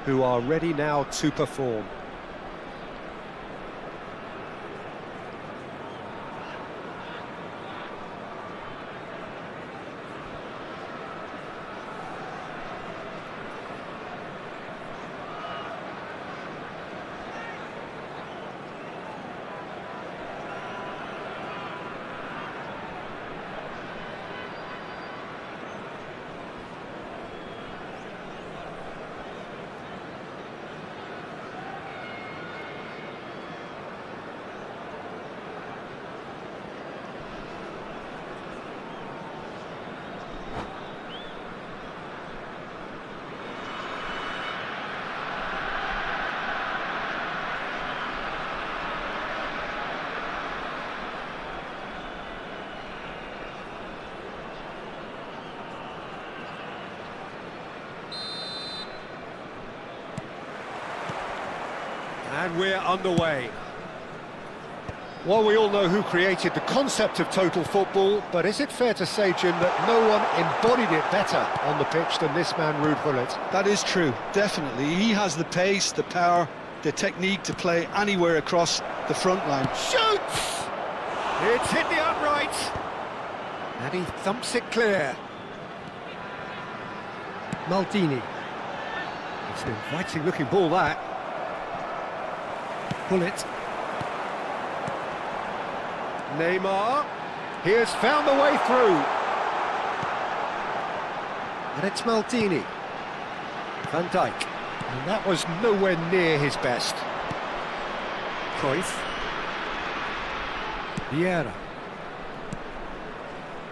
who are ready now to perform. And we're underway. Well, we all know who created the concept of total football, but is it fair to say, Jim, that no one embodied it better on the pitch than this man, Ruud Gullit? That is true, definitely. He has the pace, the power, the technique to play anywhere across the front line. Shoots! It's hit the upright. And he thumps it clear. Maldini. It's an inviting-looking ball, that. Gullit. Neymar, he has found the way through. And it's Maldini. Van Dijk. And that was nowhere near his best. Cruyff. Vieira.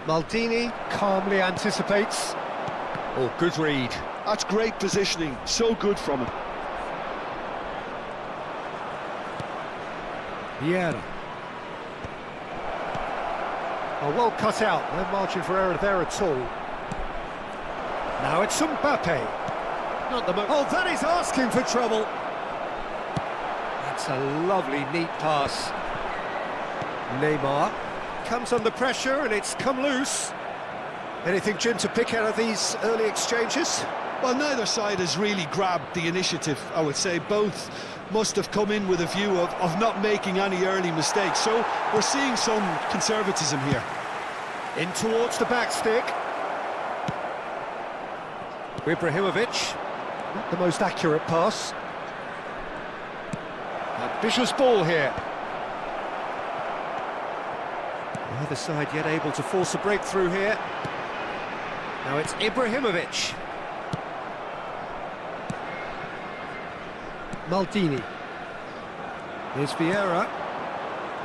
Maldini calmly anticipates. Oh, good read. That's great positioning, so good from him. Vieira. Oh, well cut out, no margin for error there at all. Now it's Mbappe. Not the oh, that is asking for trouble. That's a lovely, neat pass. Neymar comes under pressure and it's come loose. Anything, Jim, to pick out of these early exchanges? Well, neither side has really grabbed the initiative, I would say. Both must have come in with a view of not making any early mistakes. So we're seeing some conservatism here. In towards the back stick. Ibrahimovic. Not the most accurate pass. Ambitious ball here. Neither side yet able to force a breakthrough here. Now it's Ibrahimovic. Maldini. Here's Vieira.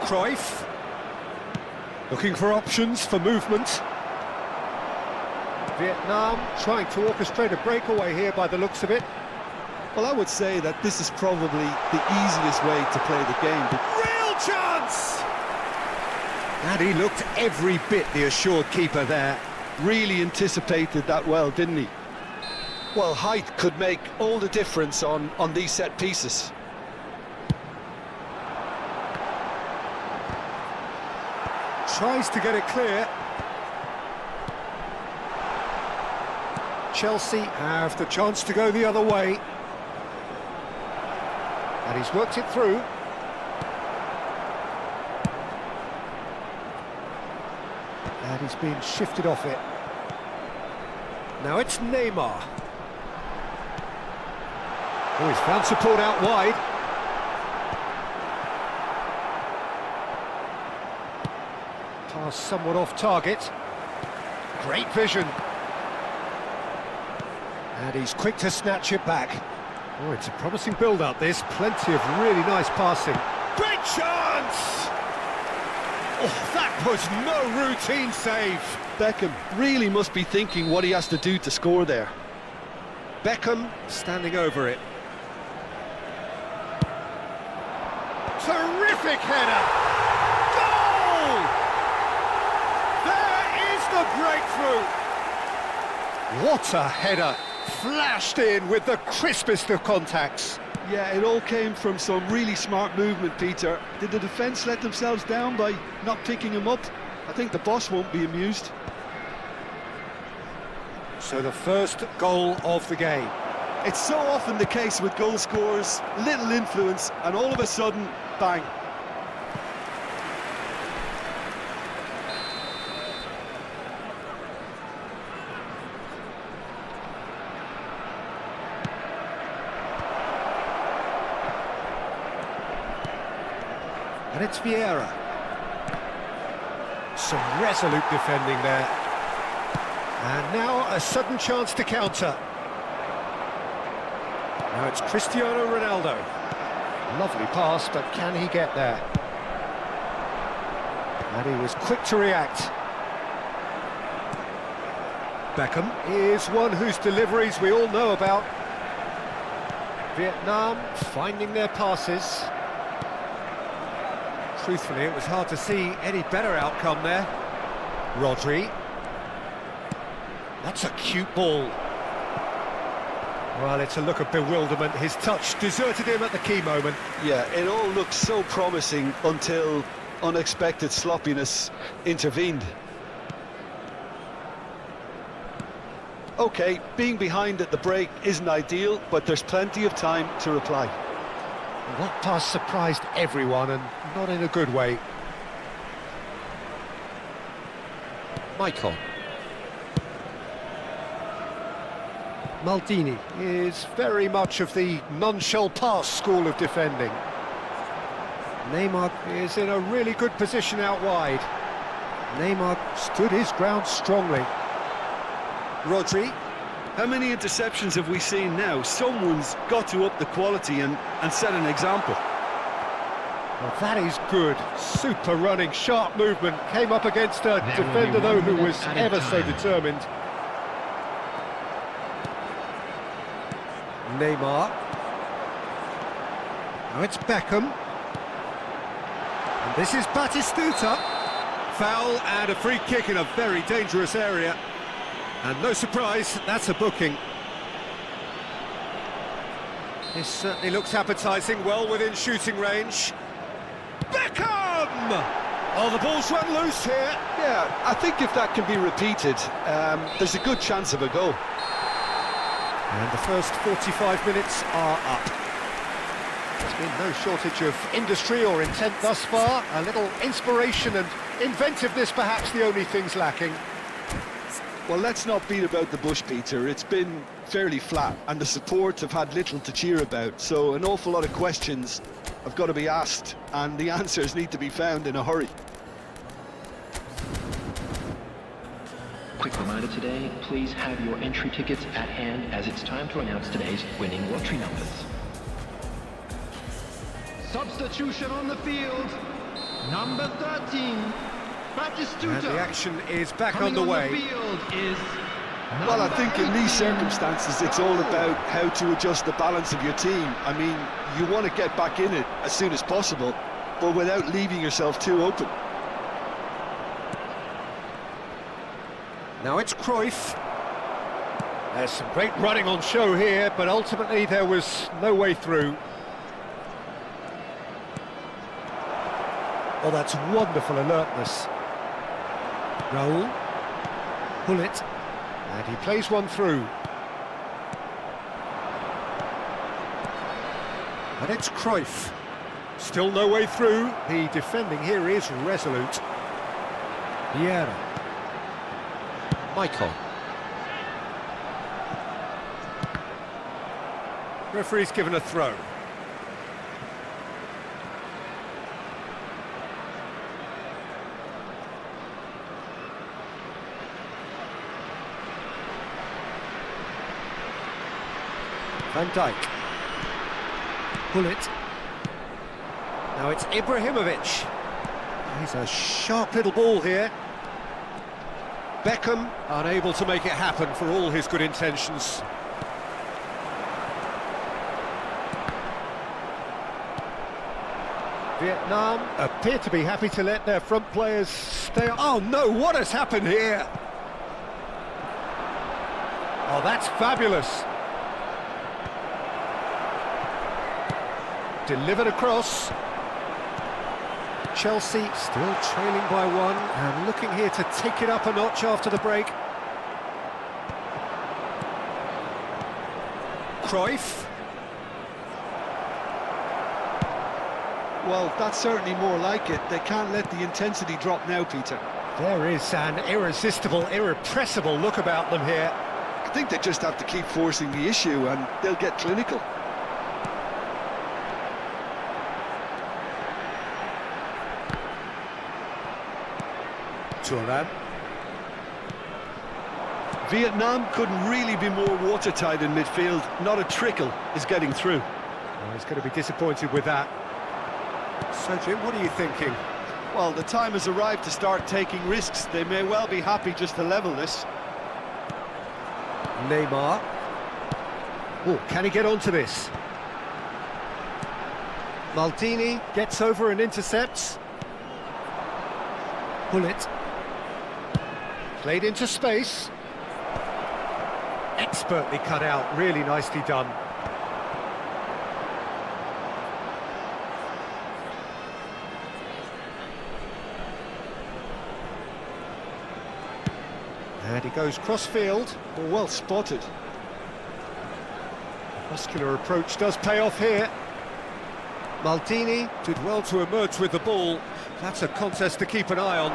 Cruyff. Looking for options for movement. Vietnam trying to orchestrate a breakaway here by the looks of it. Well, I would say that this is probably the easiest way to play the game. Real chance! And he looked every bit the assured keeper there. Really anticipated that well, didn't he? Well, height could make all the difference on these set pieces. Tries to get it clear. Chelsea have the chance to go the other way. And he's worked it through. And he's been shifted off it. Now it's Neymar. Oh, he's found support out wide. Pass somewhat off target. Great vision. And he's quick to snatch it back. Oh, it's a promising build-up, this. Plenty of really nice passing. Great chance! Oh, that was no routine save. Beckham really must be thinking what he has to do to score there. Beckham standing over it. Terrific header! Goal! There is the breakthrough! What a header! Flashed in with the crispest of contacts. Yeah, it all came from some really smart movement, Peter. Did the defence let themselves down by not picking him up? I think the boss won't be amused. So the first goal of the game. It's so often the case with goal scorers, little influence, and all of a sudden, bang. And it's Vieira. Some resolute defending there. And now a sudden chance to counter. Now it's Cristiano Ronaldo. Lovely pass, but can he get there? And he was quick to react. Beckham is one whose deliveries we all know about. Vietnam finding their passes. Truthfully, it was hard to see any better outcome there. Rodri. That's a cute ball. Well, it's a look of bewilderment. His touch deserted him at the key moment. Yeah, it all looked so promising until unexpected sloppiness intervened. OK, being behind at the break isn't ideal, but there's plenty of time to reply. That pass surprised everyone, and not in a good way. Michael. Maldini is very much of the non-shell pass school of defending. Neymar is in a really good position out wide. Neymar stood his ground strongly. Rodri. How many interceptions have we seen now? Someone's got to up the quality and set an example. Well, that is good. Super running, sharp movement. Came up against a defender, though, who was ever so determined. Neymar. Now it's Beckham. And this is Batistuta. Foul and a free kick in a very dangerous area. And no surprise, that's a booking. This certainly looks appetising, well within shooting range. Beckham! Oh, the ball's run loose here. Yeah, I think if that can be repeated, there's a good chance of a goal. And the first 45 minutes are up. There's been no shortage of industry or intent thus far. A little inspiration and inventiveness, perhaps the only things lacking. Well, let's not beat about the bush, Peter. It's been fairly flat, and the support have had little to cheer about. So an awful lot of questions have got to be asked, and the answers need to be found in a hurry. Quick reminder today, please have your entry tickets at hand as it's time to announce today's winning lottery numbers. Substitution on the field, number 13, Batistuta. And the action is back Coming on the on way. field is Well, I think in these circumstances, it's all about how to adjust the balance of your team. I mean, you want to get back in it as soon as possible, but without leaving yourself too open. Now it's Cruyff. There's some great running on show here, but ultimately there was no way through. Oh, that's wonderful alertness. Raul. Pull it. And he plays one through. And it's Cruyff. Still no way through. The defending here is resolute. Vieira. Michael. Referee's given a throw. Van Dijk. Pull it. Now it's Ibrahimovic. He's a sharp little ball here. Beckham unable to make it happen for all his good intentions. Vietnam appear to be happy to let their front players stay. Oh no, what has happened here? Oh, that's fabulous. Delivered across. Chelsea still trailing by one and looking here to take it up a notch after the break. Cruyff. Well, that's certainly more like it. They can't let the intensity drop now, Peter. There is an irresistible, irrepressible look about them here. I think they just have to keep forcing the issue and they'll get clinical. Thuram. Vietnam couldn't really be more watertight in midfield. Not a trickle is getting through. Well, he's going to be disappointed with that. So, Jim, what are you thinking? Well, the time has arrived to start taking risks. They may well be happy just to level this. Neymar. Oh, can he get onto this? Maldini gets over and intercepts. Bullet. Played into space. Expertly cut out, really nicely done. And he goes cross-field. Oh, well spotted. Muscular approach does pay off here. Maldini did well to emerge with the ball. That's a contest to keep an eye on.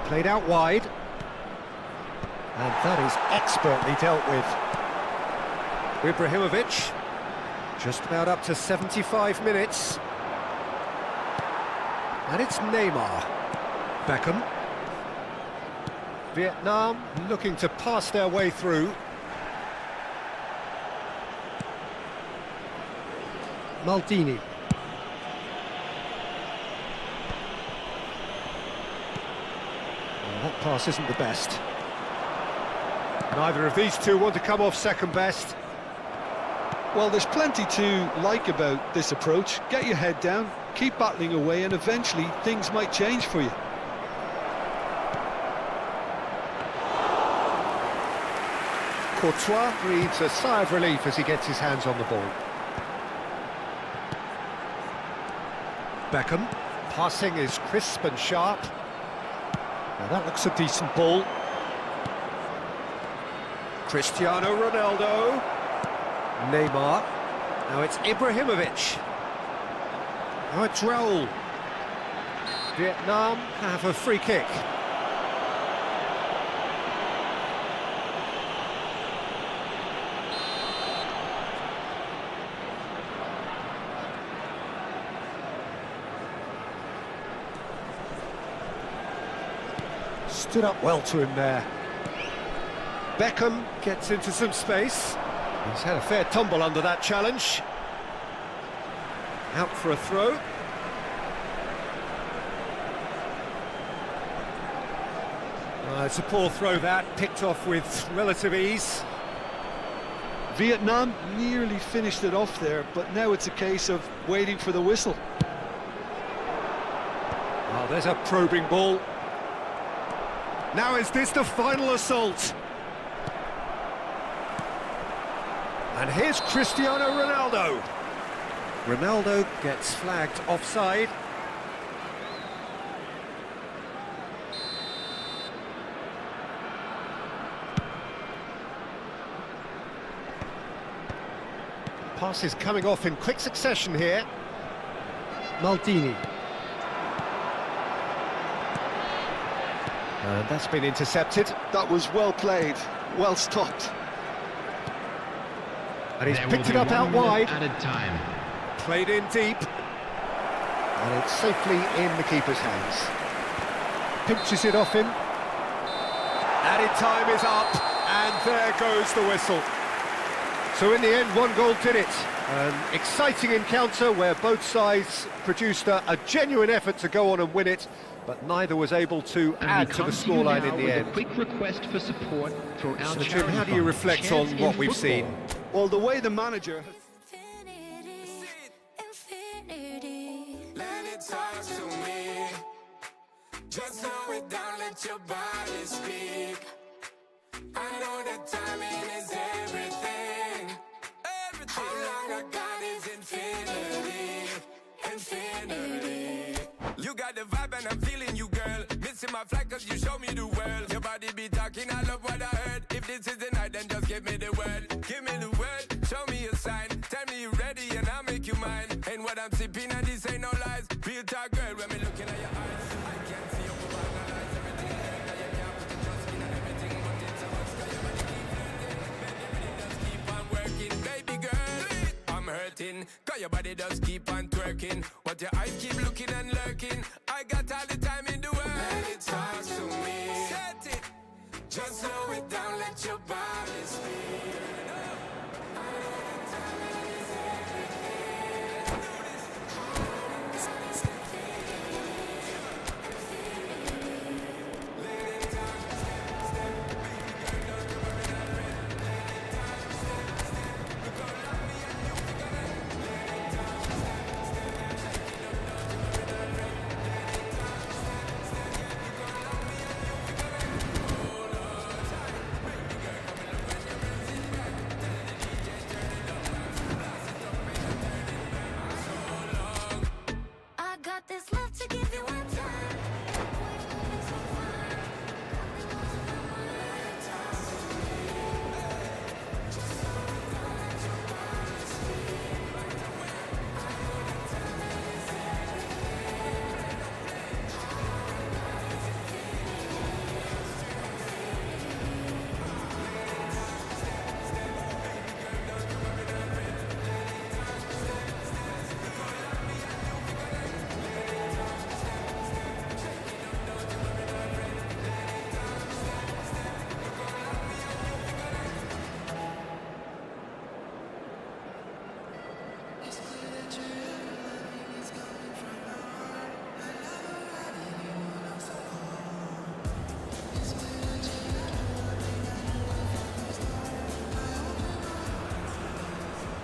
Played out wide. And that is expertly dealt with. Ibrahimovic, just about up to 75 minutes. And it's Neymar. Beckham. Vietnam looking to pass their way through. Maldini. Well, that pass isn't the best. Neither of these two want to come off second best. Well, there's plenty to like about this approach. Get your head down, keep battling away, and eventually things might change for you. Courtois breathes a sigh of relief as he gets his hands on the ball. Beckham, passing is crisp and sharp. Now that looks a decent ball. Cristiano Ronaldo. Neymar. Now it's Ibrahimovic. Now it's Raul. Vietnam have a free kick. Stood up well to him there. Beckham gets into some space. He's had a fair tumble under that challenge. Out for a throw. It's a poor throw that, picked off with relative ease. Vietnam nearly finished it off there, but now it's a case of waiting for the whistle. Oh, there's a probing ball. Now is this the final assault? And here's Cristiano Ronaldo. Ronaldo gets flagged offside. Passes coming off in quick succession here. Maldini. And that's been intercepted. That was well played, well stopped. And he's picked it up out wide. Added time. Played in deep. And it's safely in the keeper's hands. Pinches it off him. Added time is up, and there goes the whistle. So in the end, one goal did it. An exciting encounter where both sides produced a genuine effort to go on and win it, but neither was able to add to the scoreline in the end. A quick request for support throughout. So Jim, how do you reflect on what we've seen? Well, the way the manager... Let it talk to me. Just slow it down, let your body speak. I know that timing is everything. How long I got is infinity. Infinity. You got the vibe and I'm feeling you, girl. Missing my flight cause you show me the world. Your body be talking, I love what I heard. If this is the night, then just Give me the word, show me a sign. Tell me you're ready and I'll make you mine. And what I'm sipping and this ain't no lies. Real talk girl, when me looking at your eyes, I can't see you overanalyze everything. That you can't put your trust in everything, but it's a must. Cause your body keep flirting, baby, just keep on working. Baby girl, I'm hurting, cause your body does keep on twerking. But your eyes keep looking and lurking. I got all the time in the world. Let it talk to me. Set it. Just slow it down, let your body speak. I got this love to give you one time.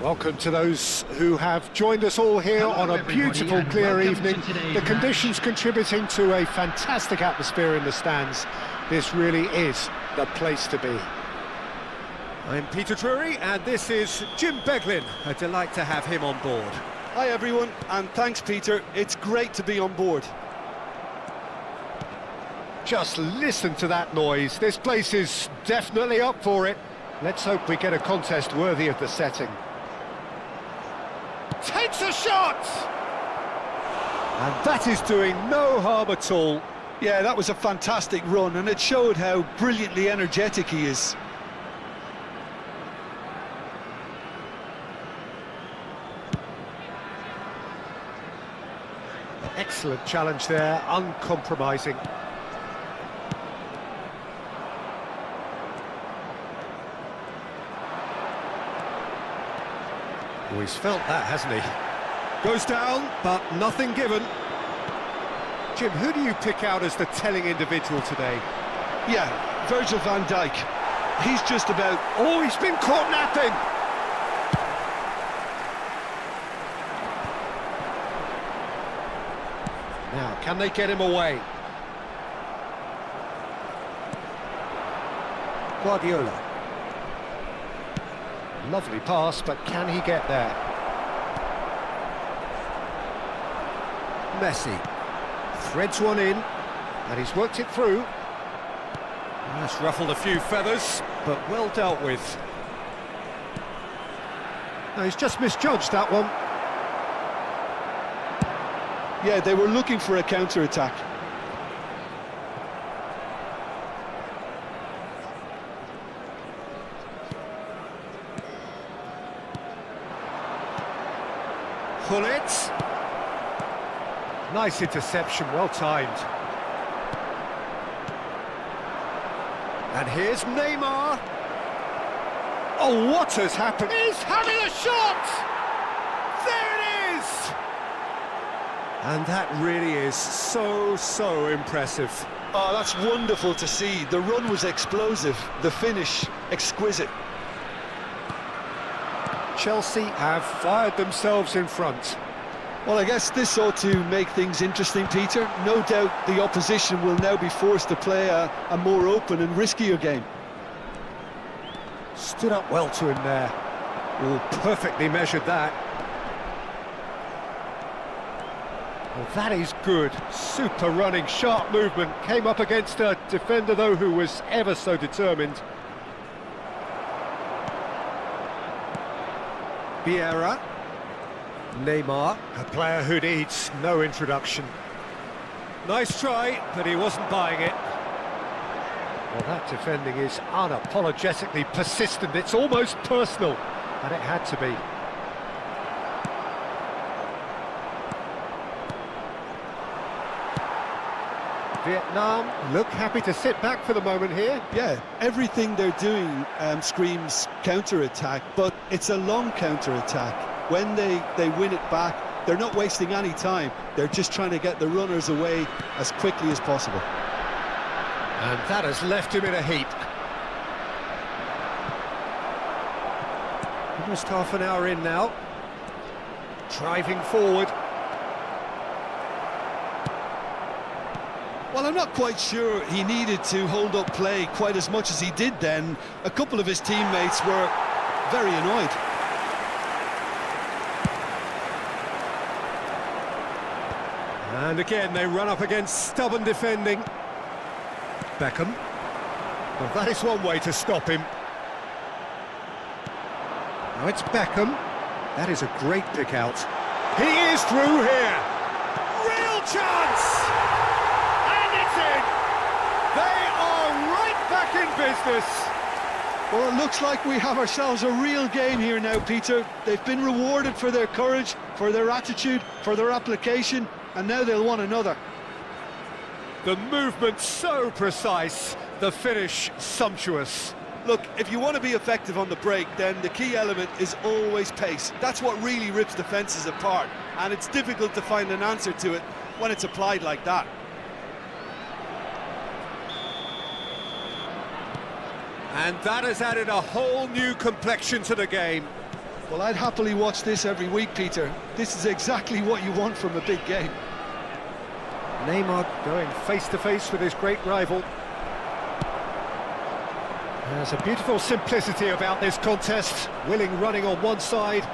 Welcome to those who have joined us all here Hello, on a everybody, beautiful, and clear welcome evening. to today's The match. conditions contributing to a fantastic atmosphere in the stands. This really is the place to be. I'm Peter Drury, and this is Jim Beglin. A delight to have him on board. Hi everyone, and thanks Peter, it's great to be on board. Just listen to that noise. This place is definitely up for it. Let's hope we get a contest worthy of the setting. Takes a shot! And that is doing no harm at all. Yeah, that was a fantastic run, and it showed how brilliantly energetic he is. Excellent challenge there, uncompromising. Oh, he's felt that, hasn't he? Goes down, but nothing given. Jim, who do you pick out as the telling individual today? Yeah, Virgil van Dijk. He's just about... Oh, he's been caught napping! Now, can they get him away? Guardiola. Lovely pass, but can he get there? Messi. Threads one in, and he's worked it through. That's ruffled a few feathers, but well dealt with. No, he's just misjudged that one. Yeah, they were looking for a counter-attack. Pullet. Nice interception, well timed. And here's Neymar. Oh, what has happened? He's having a shot! There it is! And that really is so impressive. Oh, that's wonderful to see. The run was explosive, the finish exquisite. Chelsea have fired themselves in front. Well, I guess this ought to make things interesting, Peter. No doubt the opposition will now be forced to play a more open and riskier game. Stood up well to him there. Oh, perfectly measured that. Well, that is good. Super running, sharp movement. Came up against a defender, though, who was ever so determined. Vieira. Neymar, a player who needs no introduction. Nice try, but he wasn't buying it. Well, that defending is unapologetically persistent. It's almost personal, and it had to be. Vietnam look happy to sit back for the moment here. Yeah, everything they're doing screams counter-attack, but it's a long counter-attack. When they win it back, they're not wasting any time. They're just trying to get the runners away as quickly as possible. And that has left him in a heap. Almost half an hour in now. Driving forward. Well, I'm not quite sure he needed to hold up play quite as much as he did then. A couple of his teammates were very annoyed. And again, they run up against stubborn defending. Beckham. Well, that is one way to stop him. Now it's Beckham. That is a great pick out. He is through here. Real chance! And it's in! They are right back in business. Well, it looks like we have ourselves a real game here now, Peter. They've been rewarded for their courage, for their attitude, for their application, and now they'll want another. The movement so precise, the finish sumptuous. Look, if you want to be effective on the break, then the key element is always pace. That's what really rips defences apart, and it's difficult to find an answer to it when it's applied like that. And that has added a whole new complexion to the game. Well, I'd happily watch this every week, Peter. This is exactly what you want from a big game. Neymar going face-to-face with his great rival. There's a beautiful simplicity about this contest. Willing running on one side,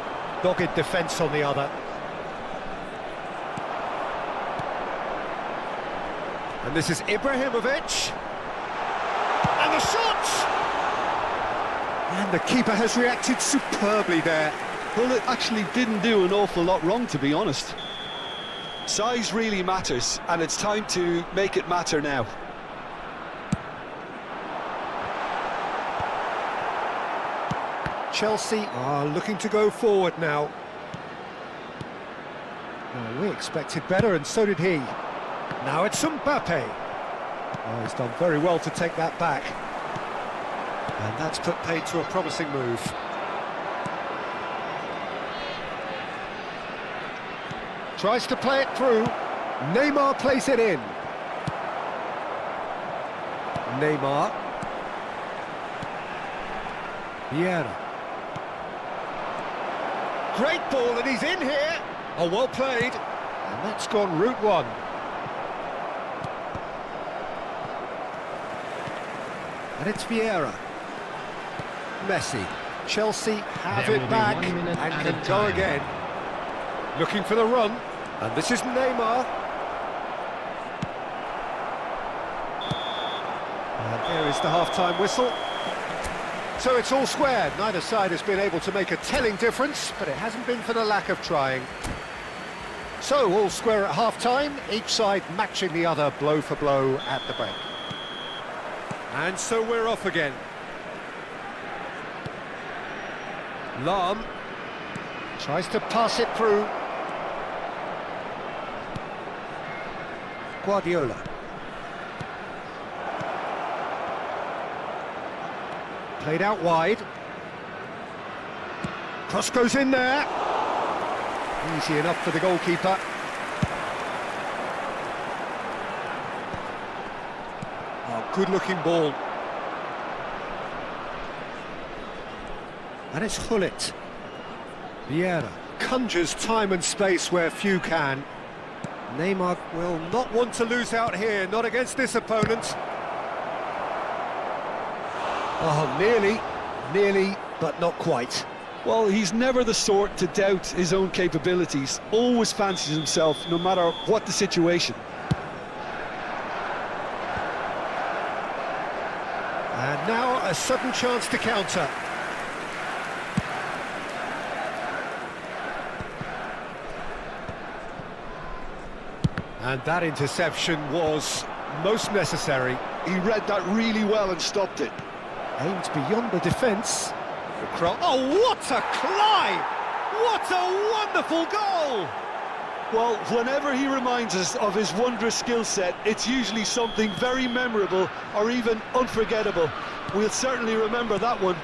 dogged defence on the other. And this is Ibrahimovic. And the shot! And the keeper has reacted superbly there. Well, it actually didn't do an awful lot wrong, to be honest. Size really matters, and it's time to make it matter now. Chelsea are looking to go forward now. We expected better, and so did he. Now it's Mbappe. Oh, he's done very well to take that back. And that's put paid to a promising move. Tries to play it through. Neymar plays it in. Neymar. Vieira. Great ball, and he's in here. Oh, well played. And that's gone route one. And it's Vieira. Messi. Chelsea have There it will be back 1 minute and at can a go time. again. Looking for the run. And this is Neymar. And there is the half-time whistle. So it's all square. Neither side has been able to make a telling difference, but it hasn't been for the lack of trying. So all square at half-time, each side matching the other blow for blow at the break. And so we're off again. Lahm tries to pass it through. Guardiola. Played out wide. Cross goes in there. Easy enough for the goalkeeper. Oh, good-looking ball. And it's Hullet. Vieira conjures time and space where few can. Neymar will not want to lose out here, not against this opponent. Oh, nearly, but not quite. Well, he's never the sort to doubt his own capabilities. Always fancies himself, no matter what the situation. And now a sudden chance to counter. And that interception was most necessary. He read that really well and stopped it. Aimed beyond the defence. Oh, what a climb! What a wonderful goal! Well, whenever he reminds us of his wondrous skill set, it's usually something very memorable or even unforgettable. We'll certainly remember that one.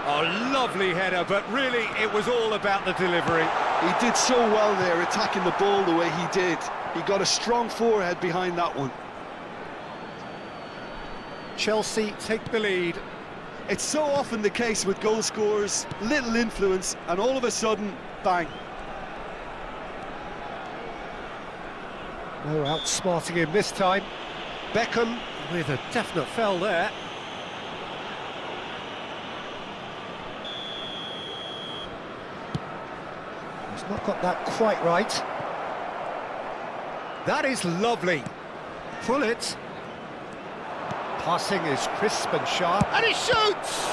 A lovely header, but really it was all about the delivery. He did so well there, attacking the ball the way he did. He got a strong forehead behind that one. Chelsea take the lead. It's so often the case with goal scorers, little influence, and all of a sudden, bang. No outsmarting him this time. Beckham with a definite foul there. He's not got that quite right. That is lovely. Pull it. Passing is crisp and sharp, and he shoots!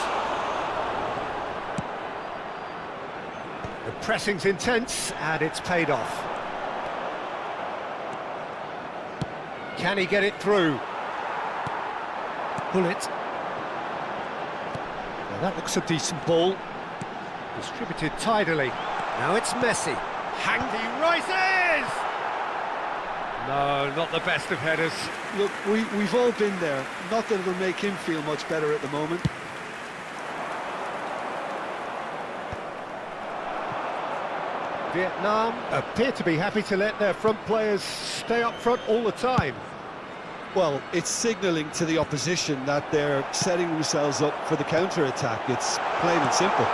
The pressing's intense, and it's paid off. Can he get it through? Pull it. Now that looks a decent ball. Distributed tidily. Now it's Messi. He rises! No, not the best of headers. Look, we've all been there. Not that it'll make him feel much better at the moment. Vietnam appear to be happy to let their front players stay up front all the time. Well, it's signalling to the opposition that they're setting themselves up for the counter-attack. It's plain and simple.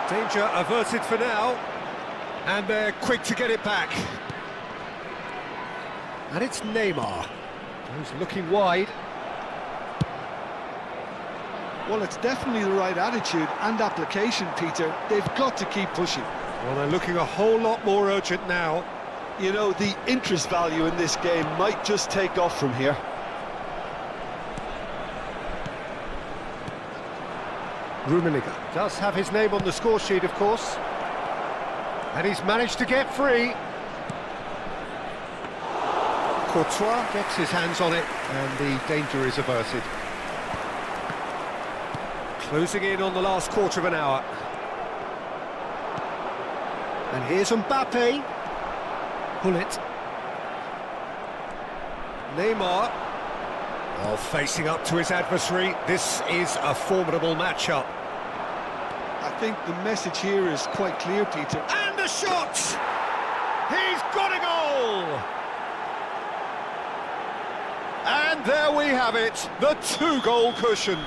Danger averted for now, and they're quick to get it back. And it's Neymar, who's looking wide. Well, it's definitely the right attitude and application, Peter. They've got to keep pushing. Well, they're looking a whole lot more urgent now. You know, the interest value in this game might just take off from here. Rummenigge does have his name on the score sheet, of course. And he's managed to get free. Courtois gets his hands on it, and the danger is averted. Closing in on the last quarter of an hour. And here's Mbappe. Pull it. Neymar. Well, facing up to his adversary, this is a formidable matchup. I think the message here is quite clear, Peter. And a shot! He's got a goal! And there we have it, the two-goal cushion.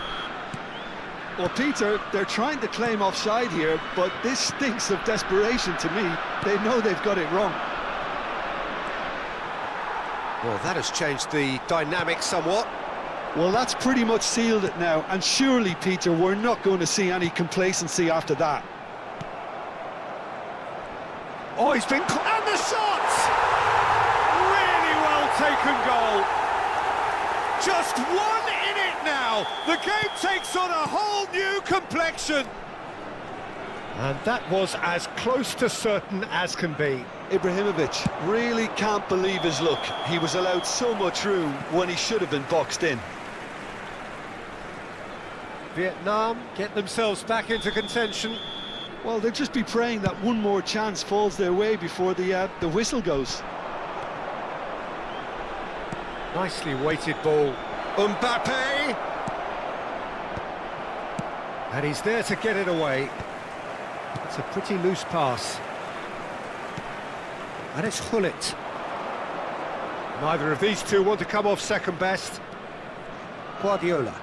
Well, Peter, they're trying to claim offside here, but this stinks of desperation to me. They know they've got it wrong. Well, that has changed the dynamic somewhat. Well, that's pretty much sealed it now, and surely, Peter, we're not going to see any complacency after that. Oh, he's been... And the shot! Really well taken goal. Just one in it now. The game takes on a whole new complexion. And that was as close to certain as can be. Ibrahimovic really can't believe his luck. He was allowed so much room when he should have been boxed in. Vietnam get themselves back into contention. Well, they'll just be praying that one more chance falls their way before the whistle goes. Nicely weighted ball. Mbappe! And he's there to get it away. It's a pretty loose pass. And it's Hullet. Neither of these two want to come off second best. Guardiola.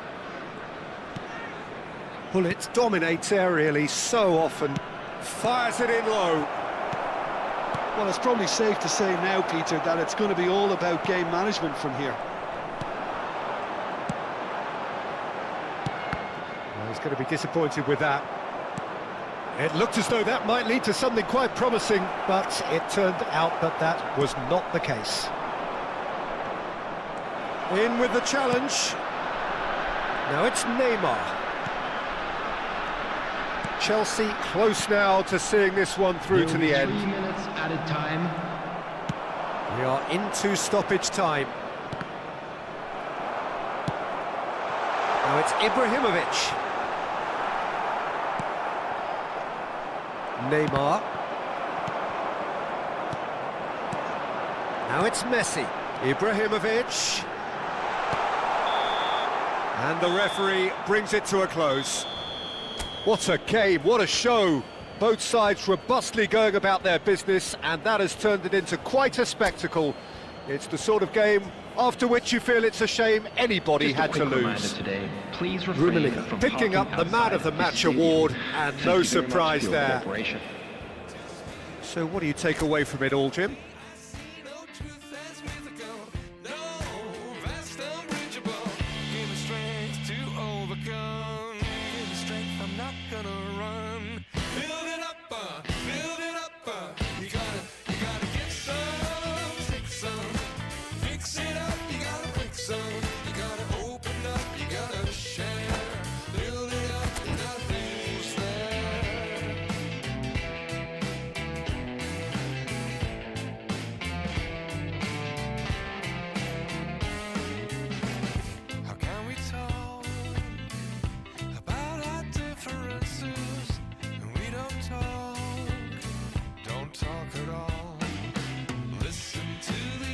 Hullet dominates aerially so often. Fires it in low. Well, it's probably safe to say now, Peter, that it's going to be all about game management from here. Well, he's going to be disappointed with that. It looked as though that might lead to something quite promising, but it turned out that that was not the case. In with the challenge. Now it's Neymar. Chelsea close now to seeing this one through to the end. 3 minutes added time. We are into stoppage time. Now it's Ibrahimovic. Neymar. Now it's Messi. Ibrahimovic. And the referee brings it to a close. What a game, what a show. Both sides robustly going about their business, and that has turned it into quite a spectacle. It's the sort of game after which you feel it's a shame anybody had to lose. Today, please refrain from picking up the Man of the Match award, and no surprise there. So what do you take away from it all, Jim? I'm not gonna run.